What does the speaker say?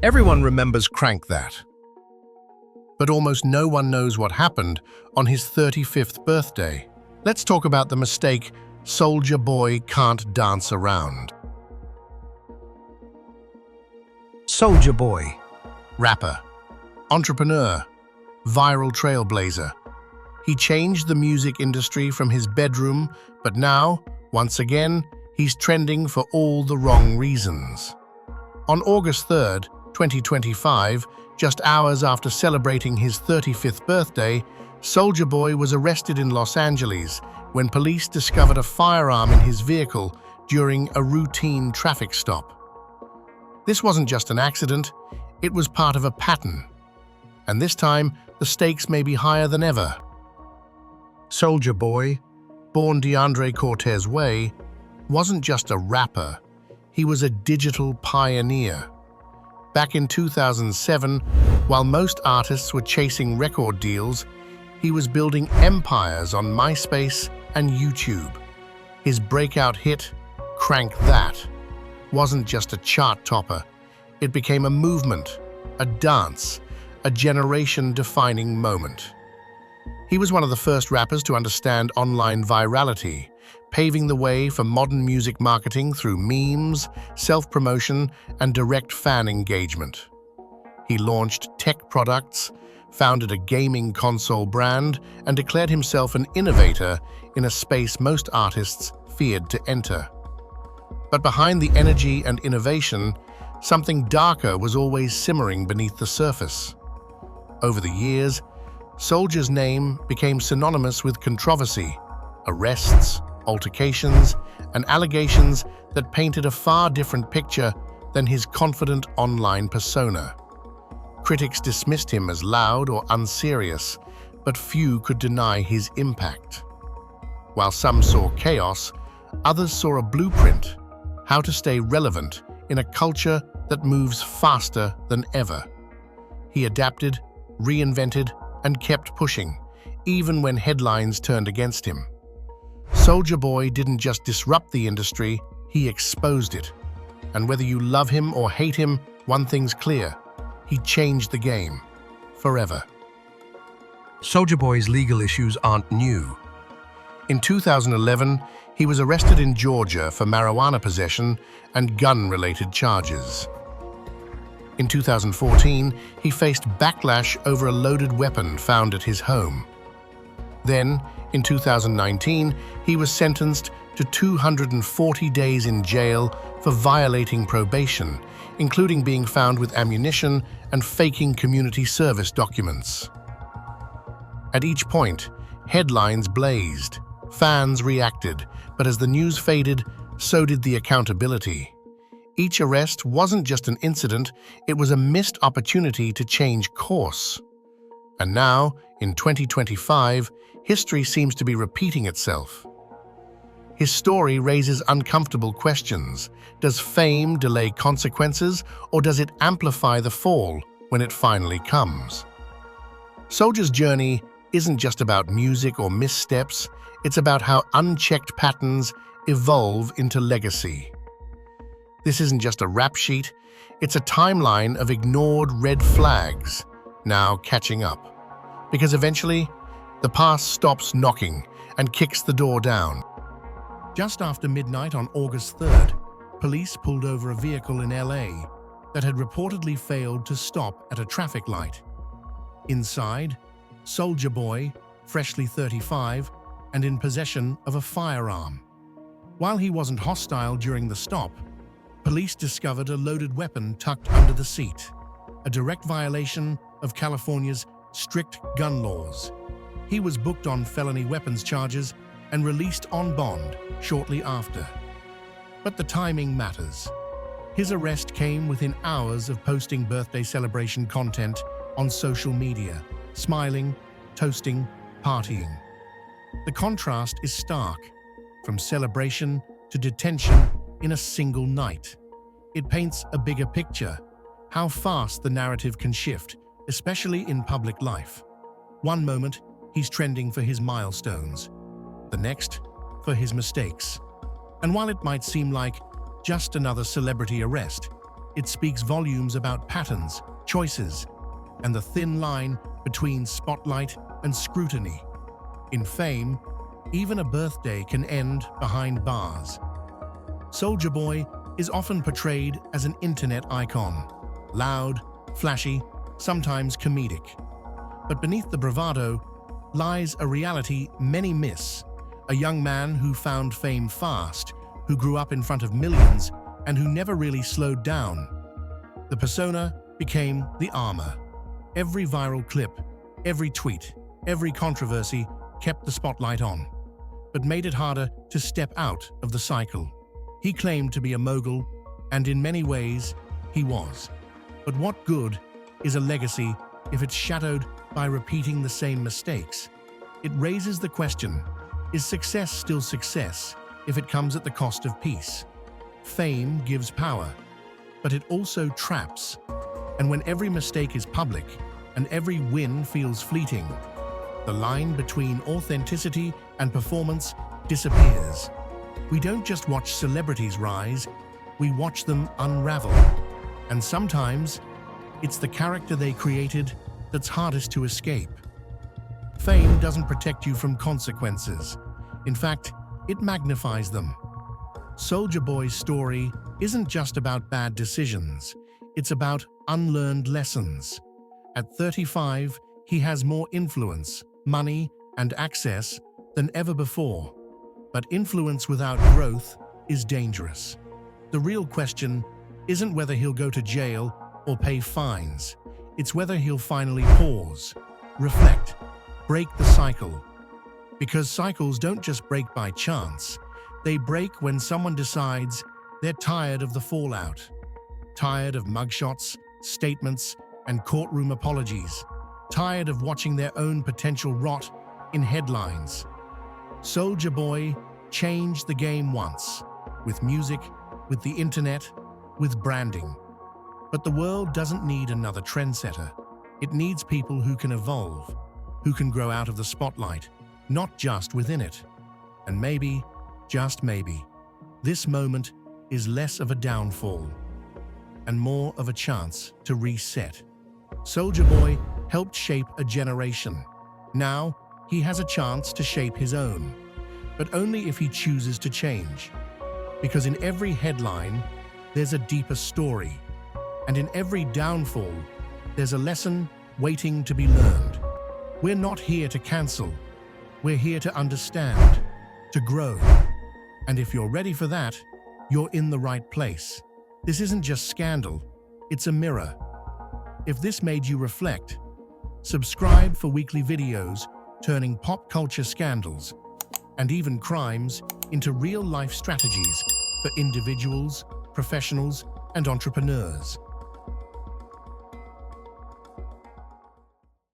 Everyone remembers Crank That. But almost no one knows what happened on his 35th birthday. Let's talk about the mistake Soulja Boy can't dance around. Soulja Boy. Rapper, entrepreneur, viral trailblazer. He changed the music industry from his bedroom, but now, once again, he's trending for all the wrong reasons. On August 3rd, 2025, just hours after celebrating his 35th birthday, Soulja Boy was arrested in Los Angeles when police discovered a firearm in his vehicle during a routine traffic stop. This wasn't just an accident, it was part of a pattern. And this time, the stakes may be higher than ever. Soulja Boy, born DeAndre Cortez Way, wasn't just a rapper, he was a digital pioneer. Back in 2007, while most artists were chasing record deals, he was building empires on MySpace and YouTube. His breakout hit, Crank That, wasn't just a chart topper. It became a movement, a dance, a generation-defining moment. He was one of the first rappers to understand online virality, paving the way for modern music marketing through memes, self-promotion, and direct fan engagement. He launched tech products, founded a gaming console brand, and declared himself an innovator in a space most artists feared to enter. But behind the energy and innovation, something darker was always simmering beneath the surface. Over the years, Soulja's name became synonymous with controversy, arrests, altercations, and allegations that painted a far different picture than his confident online persona. Critics dismissed him as loud or unserious, but few could deny his impact. While some saw chaos, others saw a blueprint, how to stay relevant in a culture that moves faster than ever. He adapted, reinvented, and kept pushing, even when headlines turned against him. Soulja Boy didn't just disrupt the industry, he exposed it. And whether you love him or hate him, one thing's clear: he changed the game, forever. Soulja Boy's legal issues aren't new. In 2011, he was arrested in Georgia for marijuana possession and gun-related charges. In 2014, he faced backlash over a loaded weapon found at his home. Then, in 2019, he was sentenced to 240 days in jail for violating probation, including being found with ammunition and faking community service documents. At each point, headlines blazed, fans reacted, but as the news faded, so did the accountability. Each arrest wasn't just an incident, it was a missed opportunity to change course. And now, in 2025, history seems to be repeating itself. His story raises uncomfortable questions. Does fame delay consequences, or does it amplify the fall when it finally comes? Soulja's journey isn't just about music or missteps, it's about how unchecked patterns evolve into legacy. This isn't just a rap sheet, it's a timeline of ignored red flags, now catching up. Because eventually, the past stops knocking and kicks the door down. Just after midnight on August 3rd, police pulled over a vehicle in LA that had reportedly failed to stop at a traffic light. Inside, Soulja Boy, freshly 35, and in possession of a firearm. While he wasn't hostile during the stop, police discovered a loaded weapon tucked under the seat, a direct violation of California's strict gun laws. He was booked on felony weapons charges and released on bond shortly after. But the timing matters. His arrest came within hours of posting birthday celebration content on social media, smiling, toasting, partying. The contrast is stark, from celebration to detention in a single night. It paints a bigger picture, how fast the narrative can shift, especially in public life. One moment, he's trending for his milestones. The next, for his mistakes. And while it might seem like just another celebrity arrest, It speaks volumes about patterns, choices, and the thin line between spotlight and scrutiny. In fame, even a birthday can end behind bars. Soulja Boy is often portrayed as an internet icon, loud, flashy, sometimes comedic. But beneath the bravado lies a reality many miss, a young man who found fame fast, who grew up in front of millions, and who never really slowed down. The persona became the armor. Every viral clip, every tweet, every controversy kept the spotlight on, but made it harder to step out of the cycle. He claimed to be a mogul, and in many ways, he was. But what good is a legacy if it's shadowed by repeating the same mistakes? It raises the question, is success still success if it comes at the cost of peace? Fame gives power, but it also traps. And when every mistake is public and every win feels fleeting, the line between authenticity and performance disappears. We don't just watch celebrities rise, we watch them unravel. And sometimes, it's the character they created that's hardest to escape. Fame doesn't protect you from consequences. In fact, it magnifies them. Soulja Boy's story isn't just about bad decisions, it's about unlearned lessons. At 35, he has more influence, money, and access than ever before. But influence without growth is dangerous. The real question isn't whether he'll go to jail or pay fines. It's whether he'll finally pause, reflect, break the cycle. Because cycles don't just break by chance. They break when someone decides they're tired of the fallout, tired of mugshots, statements, and courtroom apologies, tired of watching their own potential rot in headlines. Soulja Boy changed the game once, with music, with the internet, with branding. But the world doesn't need another trendsetter. It needs people who can evolve, who can grow out of the spotlight, not just within it. And maybe, just maybe, this moment is less of a downfall and more of a chance to reset. Soulja Boy helped shape a generation. Now, he has a chance to shape his own, but only if he chooses to change. Because in every headline, there's a deeper story, and in every downfall, there's a lesson waiting to be learned. We're not here to cancel. We're here to understand, to grow. And if you're ready for that, you're in the right place. This isn't just scandal, it's a mirror. If this made you reflect, subscribe for weekly videos turning pop culture scandals and even crimes into real-life strategies for individuals, professionals, and entrepreneurs.